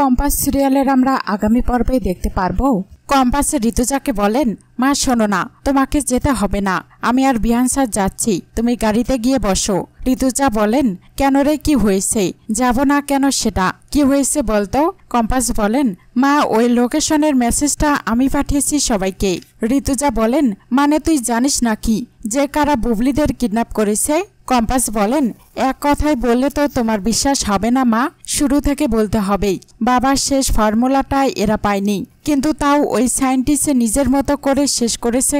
Compass সিরিয়ালের আমরা আগামী পর্বে দেখতে পারবো। কম্পাস ঋতুজাকে বলেন, মা শোনো না, তোমাকে যেতে হবে না, আমি আর বিহান স্যার যাচ্ছি, তুমি গাড়িতে গিয়ে বসো। ঋতুজা বলেন, কেন রে, কি হয়েছে? যাব না কেন, সেটা কি হয়েছে বলতো? কম্পাস বলেন, মা ওই লোকেশনের মেসেজটা আমি পাঠিয়েছি সবাইকে। ঋতুজা বলেন, মানে তুই জানিস নাকি যে কারা বুবলিদের কিডন্যাপ করেছে? কম্পাস বলেন, এক কথায় বললে তো তোমার বিশ্বাস হবে না মা, শুরু থেকে বলতে হবে। বাবার শেষ ফর্মুলাটা এরা পায়নি, কিন্তু তাও ওই সায়েন্টিস্ট নিজের মতো করে শেষ করেছে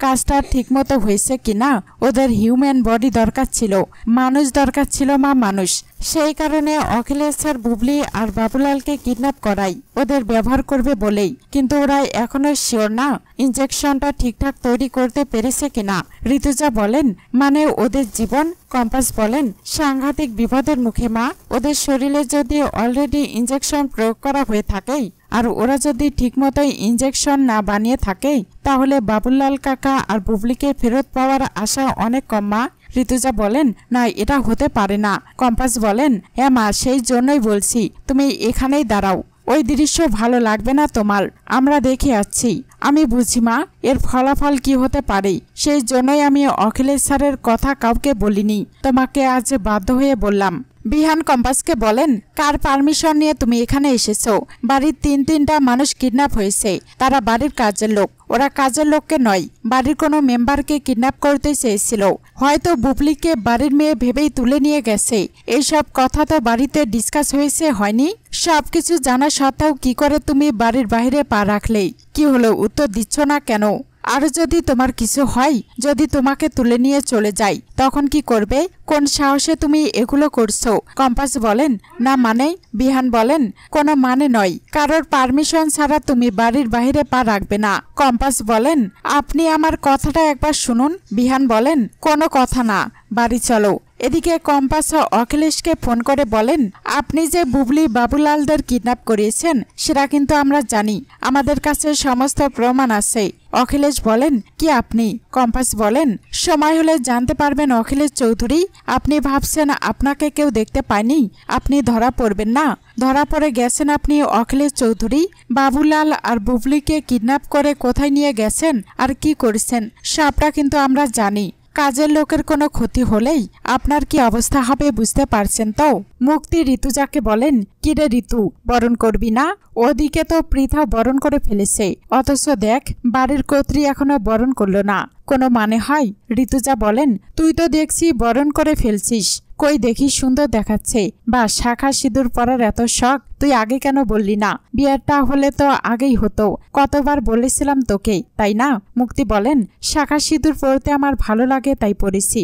কাজটা ঠিক মতো হয়েছে কিনা। ওদের হিউম্যান বডি দরকার ছিল, মানুষ দরকার ছিল মা, মানুষ। সেই কারণে অখিলেশ স্যার বুবলি আর বাবুলালকে কিডন্যাপ করাই ওদের ব্যবহার করবে বলেই, কিন্তু ওরা এখনো শিওর না ইনজেকশনটা ঠিকঠাক তৈরি করতে পেরেছে কিনা। ঋতুজা বলেন, মানে ওদের জীবন? কম্পাস বলেন, সাংঘাতিক বিপদের মুখে মা, ওদের শরীরে যদি অলরেডি ইনজেকশন প্রয়োগ করা হয়ে থাকে আর ওরা যদি ঠিকমতোই ইনজেকশন না বানিয়ে থাকে, তাহলে বাবুলাল কাকা আর বুবলিকে ফেরত পাওয়ার আশা অনেক কম মা। ঋতুজা বলেন, না এটা হতে পারে না। কম্পাস বলেন, হ্যাঁ মা, সেই জন্যই বলছি তুমি এখানেই দাঁড়াও, ওই দৃশ্য ভালো লাগবে না তোমার, আমরা দেখে আসছি। আমি বুঝি মা এর ফলাফল কি হতে পারে, সেই জন্যই আমি অখিলেশ স্যারের কথা কাউকে বলিনি, তোমাকে আজ বাধ্য হয়ে বললাম। বিহান কম্পাসকে বলেন, কার পারমিশন নিয়ে তুমি এখানে এসেছো? বাড়ির তিনটা মানুষ কিডন্যাপ হয়েছে, তারা বাড়ির কাজের লোক, ওরা কাজের লোককে নয়, বাড়ির কোনো মেম্বারকে কিডন্যাপ করতে চেয়েছিল, হয়তো বুবলিকে বাড়ির মেয়ে ভেবেই তুলে নিয়ে গেছে। এইসব কথা তো বাড়িতে ডিসকাস হয়েছে, হয়নি? সবকিছু জানা সত্ত্বেও কি করে তুমি বাড়ির বাইরে পা রাখলে? কি হলো, উত্তর দিচ্ছ না কেন? আর যদি তোমার কিছু হয়, যদি তোমাকে তুলে নিয়ে চলে যায়, তখন কি করবে? কোন সাহসে তুমি এগুলো করছো? কম্পাস বলেন, না মানে? বিহান বলেন, কোনো মানে নয়, কারোর পারমিশন ছাড়া তুমি বাড়ির বাইরে পা রাখবে না। কম্পাস বলেন, আপনি আমার কথাটা একবার শুনুন। বিহান বলেন, কোনো কথা না, বাড়ি চলো। এদিকে কম্পাস অখিলেশকে ফোন করে বলেন, আপনি যে বুবলি বাবুলালদের কিডন্যাপ করিয়েছেন সেটা কিন্তু আমরা জানি, আমাদের কাছে সমস্ত প্রমাণ আছে। অখিলেশ বলেন, কি আপনি? কম্পাস বলেন, সময় হলে জানতে পারবেন অখিলেশ চৌধুরী। আপনি ভাবছেন আপনাকে কেউ দেখতে পায়নি, আপনি ধরা পড়বেন না। ধরা পড়ে গেছেন আপনি অখিলেশ চৌধুরী। বাবুলাল আর বুবলিকে কিডন্যাপ করে কোথায় নিয়ে গেছেন আর কি করেছেন সবটা কিন্তু আমরা জানি। কাজের লোকের কোনো ক্ষতি হলেই আপনার কি অবস্থা হবে বুঝতে পারছেন তো? মুক্তি ঋতুজাকে বলেন, কিরে ঋতু, বরণ করবি না? ওদিকে তো পৃথা বরণ করে ফেলেছে, অথচ দেখ বাড়ির কর্ত্রী এখনো বরণ করলো না, কোনো মানে হয়? ঋতুজা বলেন, তুই তো দেখছি বরণ করে ফেলছিস, কই দেখি সুন্দর দেখাচ্ছে, বা শাখা সিঁদুর পরার এত শখ, তুই আগে কেন বললি না? বিয়েটা হলে তো আগেই হতো, কতবার বলেছিলাম তোকে, তাই না? মুক্তি বলেন, শাখা সিঁদুর পরতে আমার ভালো লাগে তাই পরেছি,